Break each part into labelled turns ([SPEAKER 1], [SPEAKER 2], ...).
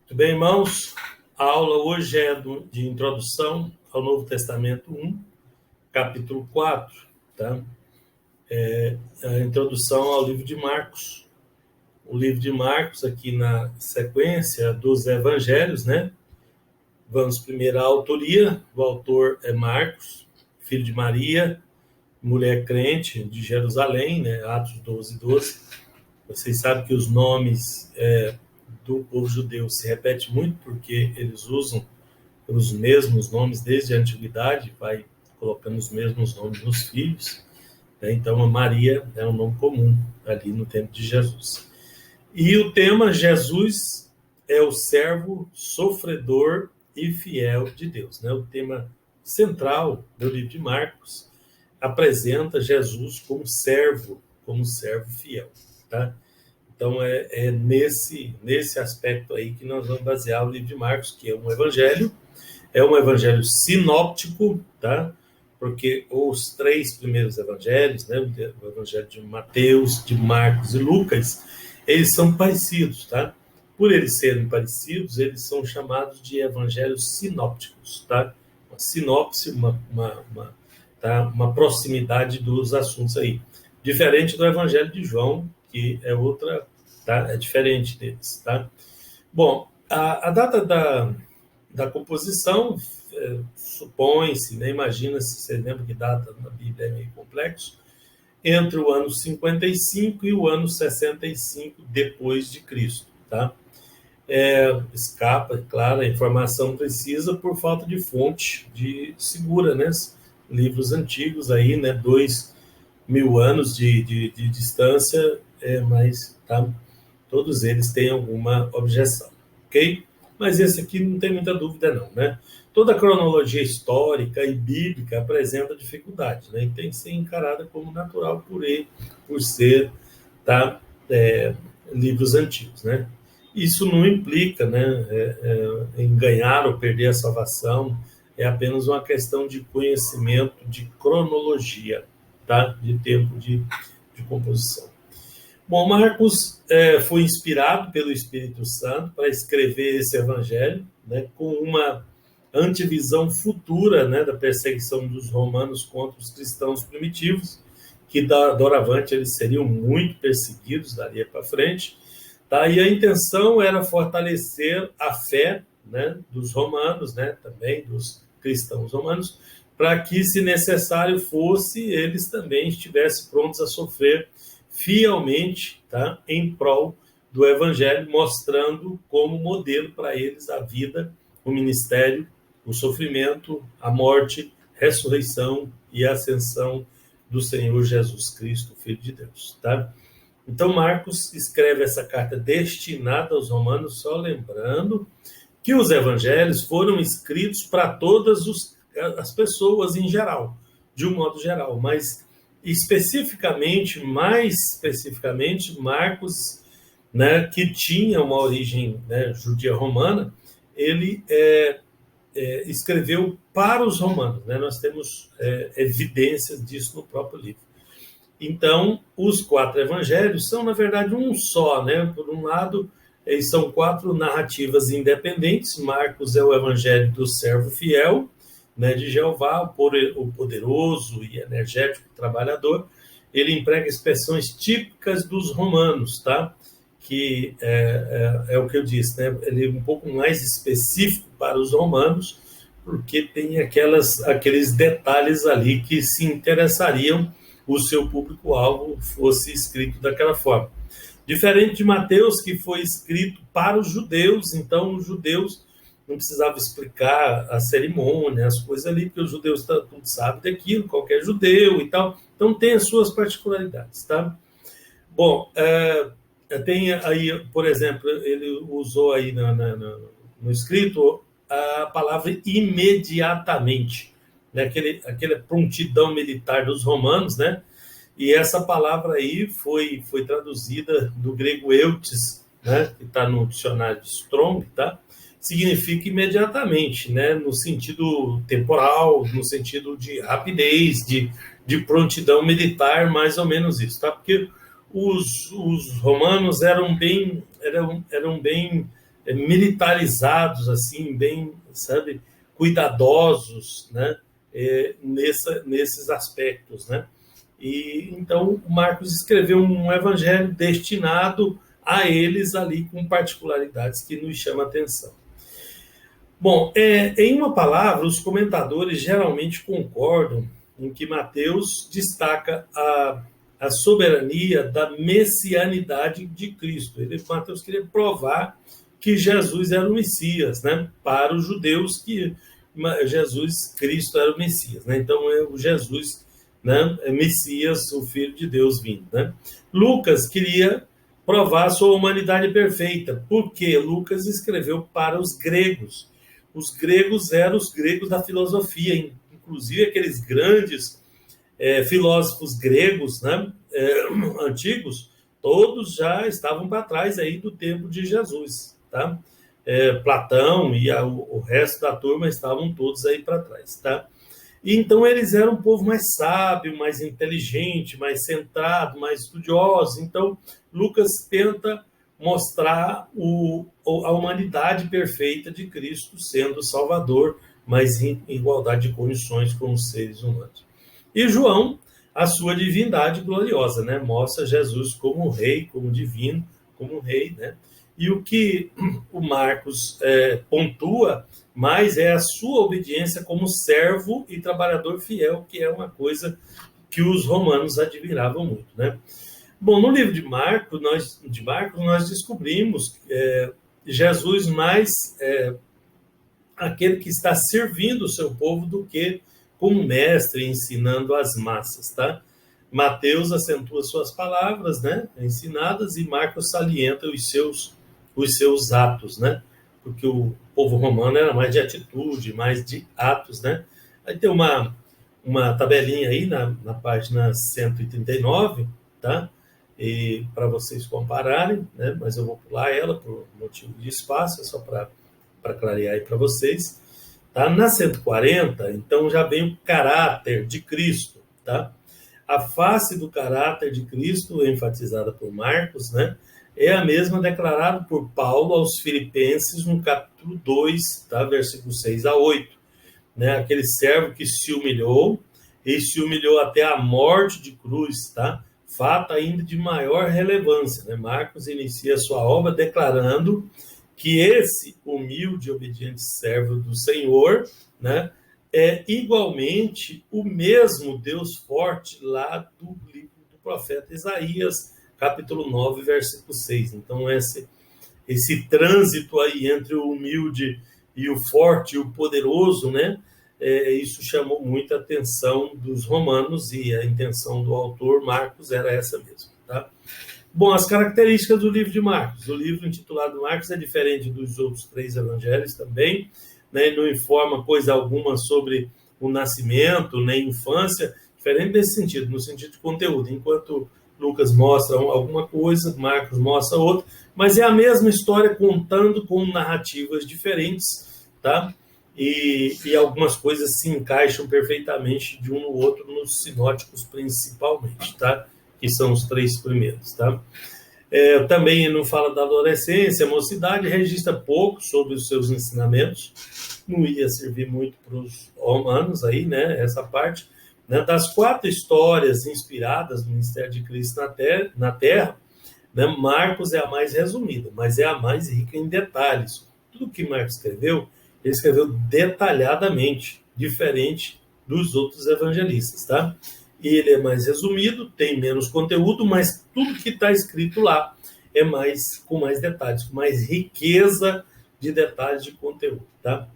[SPEAKER 1] Tudo bem, irmãos? A aula hoje é de introdução ao Novo Testamento 1, capítulo 4, tá? É a introdução ao livro de Marcos. O livro de Marcos, aqui na sequência dos evangelhos, né? Vamos primeiro à autoria. O autor é Marcos, filho de Maria, mulher crente de Jerusalém, né? Atos 12:12. Vocês sabem que os nomes do povo judeu se repetem muito, porque eles usam os mesmos nomes desde a antiguidade, vai colocando os mesmos nomes nos filhos, né? Então, a Maria é um nome comum ali no tempo de Jesus. E o tema, Jesus é o servo sofredor e fiel de Deus, né? O tema central do livro de Marcos apresenta Jesus como servo fiel, tá? Então, é nesse aspecto aí que nós vamos basear o livro de Marcos, que é um evangelho sinóptico, tá? Porque os três primeiros evangelhos, né, o evangelho de Mateus, de Marcos e Lucas, eles são parecidos, tá? Por eles serem parecidos, eles são chamados de evangelhos sinópticos, tá? Uma sinopse, uma proximidade dos assuntos aí. Diferente do evangelho de João, que é outra, tá? É diferente deles, tá? Bom, a data da composição supõe-se, né? Imagina-se, você lembra que data na Bíblia é meio complexo, entre o ano 55 e o ano 65 depois de Cristo, tá? Escapa, claro, a informação precisa por falta de fonte segura, né? Livros antigos aí, né? 2.000 anos de distância, mas tá? Todos eles têm alguma objeção, ok? Mas esse aqui não tem muita dúvida não, né? Toda a cronologia histórica e bíblica apresenta dificuldade, né? E tem que ser encarada como natural por ser, tá? Livros antigos, né? Isso não implica, né, em ganhar ou perder a salvação, é apenas uma questão de conhecimento de cronologia, tá? De tempo de composição. Bom, Marcos foi inspirado pelo Espírito Santo para escrever esse evangelho, né, com uma antevisão futura, né, da perseguição dos romanos contra os cristãos primitivos, que doravante eles seriam muito perseguidos dali para frente, tá? E a intenção era fortalecer a fé, né, dos romanos, né, também dos cristãos romanos, para que, se necessário fosse, eles também estivessem prontos a sofrer fielmente, tá, em prol do evangelho, mostrando como modelo para eles a vida, o ministério, o sofrimento, a morte, ressurreição e ascensão do Senhor Jesus Cristo, Filho de Deus, tá? Então, Marcos escreve essa carta destinada aos romanos, só lembrando que os evangelhos foram escritos para todas as pessoas em geral, de um modo geral, mas mais especificamente, Marcos, né, que tinha uma origem, né, judia romana, ele escreveu para os romanos, né? Nós temos evidências disso no próprio livro. Então, os 4 evangelhos são, na verdade, um só, né? Por um lado, eles são 4 narrativas independentes. Marcos é o evangelho do servo fiel, né, de Jeová, o poderoso e energético trabalhador. Ele emprega expressões típicas dos romanos, tá? Que é o que eu disse, né? Ele é um pouco mais específico para os romanos, porque tem aqueles detalhes ali que se interessariam o seu público-alvo fosse escrito daquela forma. Diferente de Mateus, que foi escrito para os judeus, então os judeus não precisavam explicar a cerimônia, as coisas ali, porque os judeus tudo sabem daquilo, qualquer judeu e tal, então tem as suas particularidades, tá? Bom, tem aí, por exemplo, ele usou aí no escrito a palavra imediatamente, né? Aquela prontidão militar dos romanos, né? E essa palavra aí foi traduzida do grego eutes, né? Que está no dicionário de Strong, tá? Significa imediatamente, né? No sentido temporal, no sentido de rapidez, de prontidão militar, mais ou menos isso, tá? Porque os romanos eram bem militarizados, assim, bem, sabe, cuidadosos, né, nesses aspectos, né? E então Marcos escreveu um evangelho destinado a eles ali com particularidades que nos chamam a atenção. Bom, em uma palavra, os comentadores geralmente concordam em que Mateus destaca a soberania da messianidade de Cristo. Mateus queria provar que Jesus era o Messias, né? Para os judeus, que Cristo era o Messias, né? Então é o Jesus, né? É Messias, o Filho de Deus vindo, né? Lucas queria provar sua humanidade perfeita, porque Lucas escreveu para os gregos. Os gregos eram os gregos da filosofia, inclusive aqueles grandes filósofos gregos, né, antigos, todos já estavam para trás aí do tempo de Jesus, tá? Platão e o resto da turma estavam todos aí para trás, tá? E então eles eram um povo mais sábio, mais inteligente, mais centrado, mais estudioso. Então Lucas tenta mostrar a humanidade perfeita de Cristo sendo o Salvador, mas em igualdade de condições com os seres humanos. E João, a sua divindade gloriosa, né? Mostra Jesus como rei, como divino, como rei, né? E o que o Marcos pontua mais é a sua obediência como servo e trabalhador fiel, que é uma coisa que os romanos admiravam muito, né? Bom, no livro de Marcos, nós descobrimos Jesus mais aquele que está servindo o seu povo do que como mestre ensinando as massas, tá? Mateus acentua suas palavras, né, ensinadas, e Marcos salienta os seus atos, né? Porque o povo romano era mais de atitude, mais de atos, né? Aí tem uma tabelinha aí na página 139, tá? E para vocês compararem, né? Mas eu vou pular ela por motivo de espaço, é só para clarear aí para vocês. Tá? Na 140, então já vem o caráter de Cristo, tá? A face do caráter de Cristo, enfatizada por Marcos, né, é a mesma declarada por Paulo aos Filipenses no capítulo 2, tá? Versículos 6 a 8. Né? Aquele servo que se humilhou, e se humilhou até a morte de cruz, tá? Fato ainda de maior relevância, né? Marcos inicia sua obra declarando que esse humilde e obediente servo do Senhor, né, é igualmente o mesmo Deus forte lá do livro do profeta Isaías, capítulo 9, versículo 6. Então, esse trânsito aí entre o humilde e o forte e o poderoso, né, isso chamou muita atenção dos romanos, e a intenção do autor Marcos era essa mesmo, tá? Bom, as características do livro de Marcos. O livro intitulado Marcos é diferente dos outros 3 evangelhos também, né? Não informa coisa alguma sobre o nascimento, nem infância, diferente nesse sentido, no sentido de conteúdo. Enquanto Lucas mostra alguma coisa, Marcos mostra outra, mas é a mesma história contando com narrativas diferentes, tá? E algumas coisas se encaixam perfeitamente de um no outro, nos sinóticos principalmente, tá? Que são os 3 primeiros, tá? Também não fala da adolescência, mocidade, registra pouco sobre os seus ensinamentos, não ia servir muito para os romanos aí, né, essa parte, né? Das 4 histórias inspiradas no ministério de Cristo na Terra, né, Marcos é a mais resumida, mas é a mais rica em detalhes. Tudo que Marcos escreveu, ele escreveu detalhadamente, diferente dos outros evangelistas, tá? Ele é mais resumido, tem menos conteúdo, mas tudo que está escrito lá é com mais detalhes, com mais riqueza de detalhes de conteúdo, tá?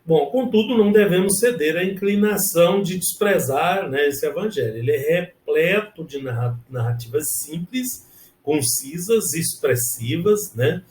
[SPEAKER 1] Bom, contudo, não devemos ceder à inclinação de desprezar, né, esse evangelho. Ele é repleto de narrativas simples, concisas, expressivas, né,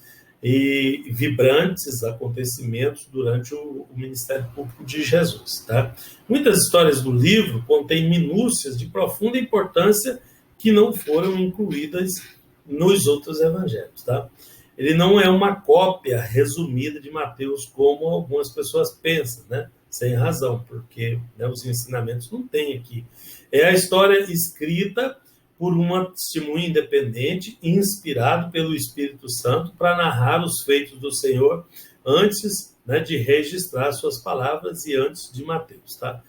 [SPEAKER 1] e vibrantes acontecimentos durante o ministério público de Jesus, tá? Muitas histórias do livro contêm minúcias de profunda importância que não foram incluídas nos outros evangelhos, tá? Ele não é uma cópia resumida de Mateus, como algumas pessoas pensam, né? Sem razão, porque, né, os ensinamentos não tem aqui. É a história escrita por uma testemunha independente, inspirado pelo Espírito Santo, para narrar os feitos do Senhor antes, né, de registrar suas palavras e antes de Mateus, tá?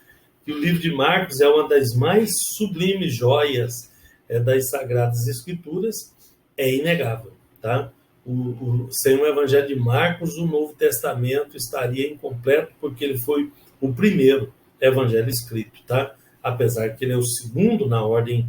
[SPEAKER 1] Que o livro de Marcos é uma das mais sublimes joias das Sagradas Escrituras, é inegável, tá? Sem o Evangelho de Marcos, o Novo Testamento estaria incompleto, porque ele foi o primeiro evangelho escrito, tá? Apesar que ele é o segundo na ordem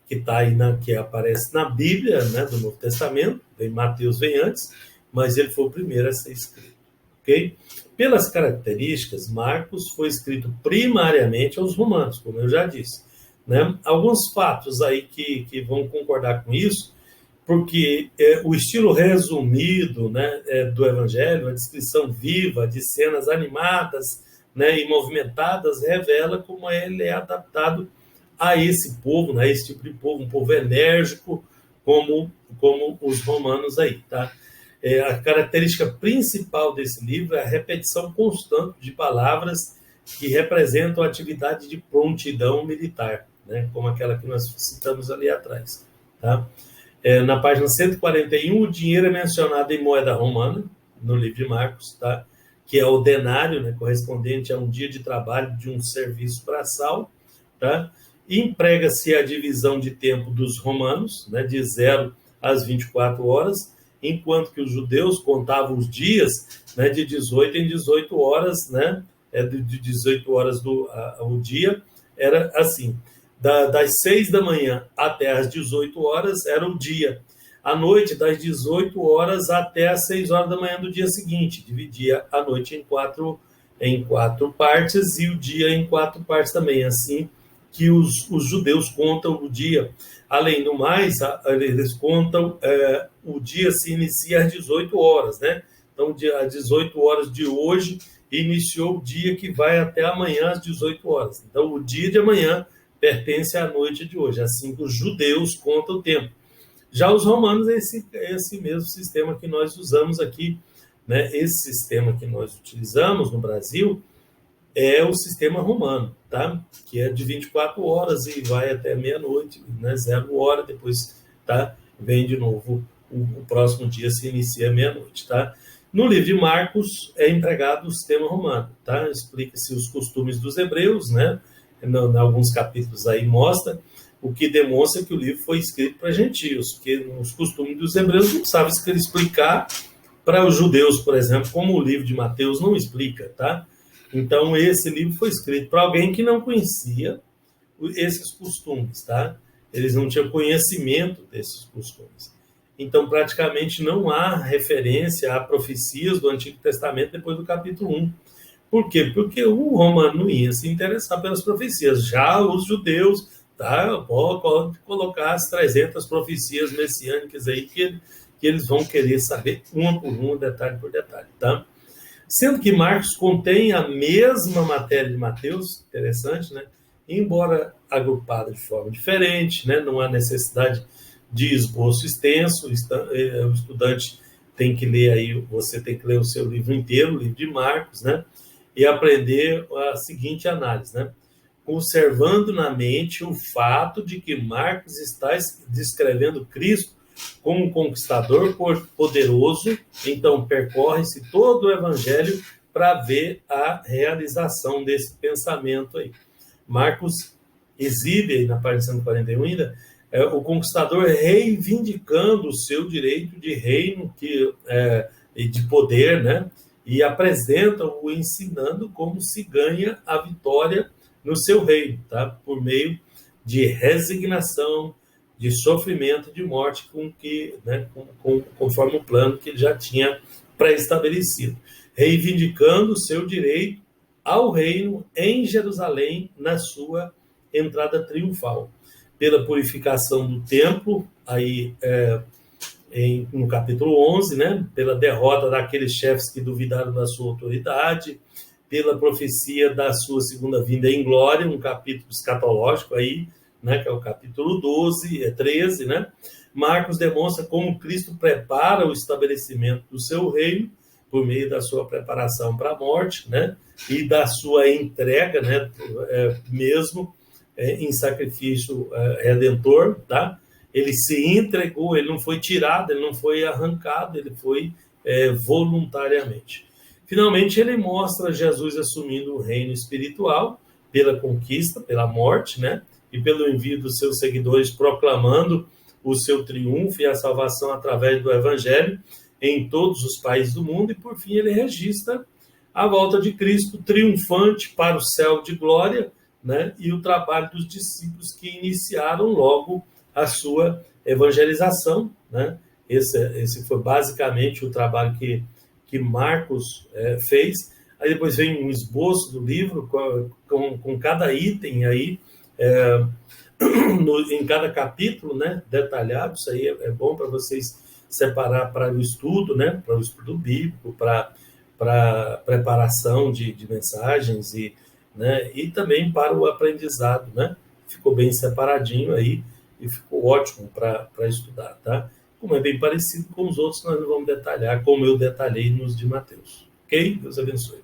[SPEAKER 1] que está aí, que aparece na Bíblia, né, do Novo Testamento. Mateus vem antes, mas ele foi o primeiro a ser escrito, ok? Pelas características, Marcos foi escrito primariamente aos romanos, como eu já disse, né? Alguns fatos aí que vão concordar com isso, porque o estilo resumido, né, do Evangelho, a descrição viva de cenas animadas, né, e movimentadas, revela como ele é adaptado a esse povo, né, esse tipo de povo, um povo enérgico, como os romanos aí, tá? A característica principal desse livro é a repetição constante de palavras que representam a atividade de prontidão militar, né, como aquela que nós citamos ali atrás, tá? Na página 141, o dinheiro é mencionado em moeda romana, no livro de Marcos, tá? Que é o denário, né, correspondente a um dia de trabalho de um serviço braçal, tá? Emprega-se a divisão de tempo dos romanos, né, de 0 às 24 horas, enquanto que os judeus contavam os dias, né, de 18 em 18 horas, né, de 18 horas o dia, era assim, das 6 da manhã até as 18 horas era o dia. À noite, das 18 horas até as 6 horas da manhã do dia seguinte. Dividia a noite em quatro partes e o dia em 4 partes também. Assim que os judeus contam o dia. Além do mais, eles contam, o dia se inicia às 18 horas, né? Então, às 18 horas de hoje, iniciou o dia que vai até amanhã às 18 horas. Então, o dia de amanhã pertence à noite de hoje, assim que os judeus contam o tempo. Já os romanos é esse mesmo sistema que nós usamos aqui, né? Esse sistema que nós utilizamos no Brasil é o sistema romano, tá? Que é de 24 horas e vai até meia-noite, né? 0 hora, depois, tá? Vem de novo, o próximo dia se inicia meia-noite, tá? No livro de Marcos é empregado o sistema romano, tá? Explica-se os costumes dos hebreus, né? Em alguns capítulos aí mostra, o que demonstra que o livro foi escrito para gentios, porque os costumes dos hebreus não sabem explicar para os judeus, por exemplo, como o livro de Mateus não explica, tá? Então, esse livro foi escrito para alguém que não conhecia esses costumes, tá? Eles não tinham conhecimento desses costumes. Então, praticamente não há referência a profecias do Antigo Testamento depois do capítulo 1. Por quê? Porque o romano não ia se interessar pelas profecias. Já os judeus, tá? Pode colocar as 300 profecias messiânicas aí que eles vão querer saber uma por uma, detalhe por detalhe, tá? Sendo que Marcos contém a mesma matéria de Mateus, interessante, né? Embora agrupada de forma diferente, né? Não há necessidade de esboço extenso, o estudante tem que ler aí, você tem que ler o seu livro inteiro, o livro de Marcos, né? E aprender a seguinte análise, né? Conservando na mente o fato de que Marcos está descrevendo Cristo como um conquistador poderoso, então percorre-se todo o Evangelho para ver a realização desse pensamento aí. Marcos exibe aí na página 141 ainda, o conquistador reivindicando o seu direito de reino e de poder, né? E apresenta-o ensinando como se ganha a vitória no seu reino, tá? Por meio de resignação, de sofrimento, de morte, conforme o plano que ele já tinha pré-estabelecido, reivindicando o seu direito ao reino em Jerusalém na sua entrada triunfal, pela purificação do templo, aí no capítulo 11, né, pela derrota daqueles chefes que duvidaram da sua autoridade, pela profecia da sua segunda vinda em glória, um capítulo escatológico aí, né, que é o capítulo 12, 13, né? Marcos demonstra como Cristo prepara o estabelecimento do seu reino por meio da sua preparação para a morte, né? E da sua entrega, né? Mesmo em sacrifício redentor, tá? Ele se entregou, ele não foi tirado, ele não foi arrancado, ele foi voluntariamente. Finalmente, ele mostra Jesus assumindo o reino espiritual pela conquista, pela morte, né? E pelo envio dos seus seguidores proclamando o seu triunfo e a salvação através do evangelho em todos os países do mundo. E, por fim, ele registra a volta de Cristo triunfante para o céu de glória, né? E o trabalho dos discípulos que iniciaram logo a sua evangelização, né? Esse foi basicamente o trabalho que Marcos fez. Aí depois vem um esboço do livro com cada item aí, em cada capítulo, né, detalhado. Isso aí é bom para vocês separar para o estudo, né, para o estudo bíblico, para preparação de mensagens né, e também para o aprendizado, né? Ficou bem separadinho aí e ficou ótimo para estudar, tá? Como é bem parecido com os outros, nós não vamos detalhar como eu detalhei nos de Mateus. Ok? Deus abençoe.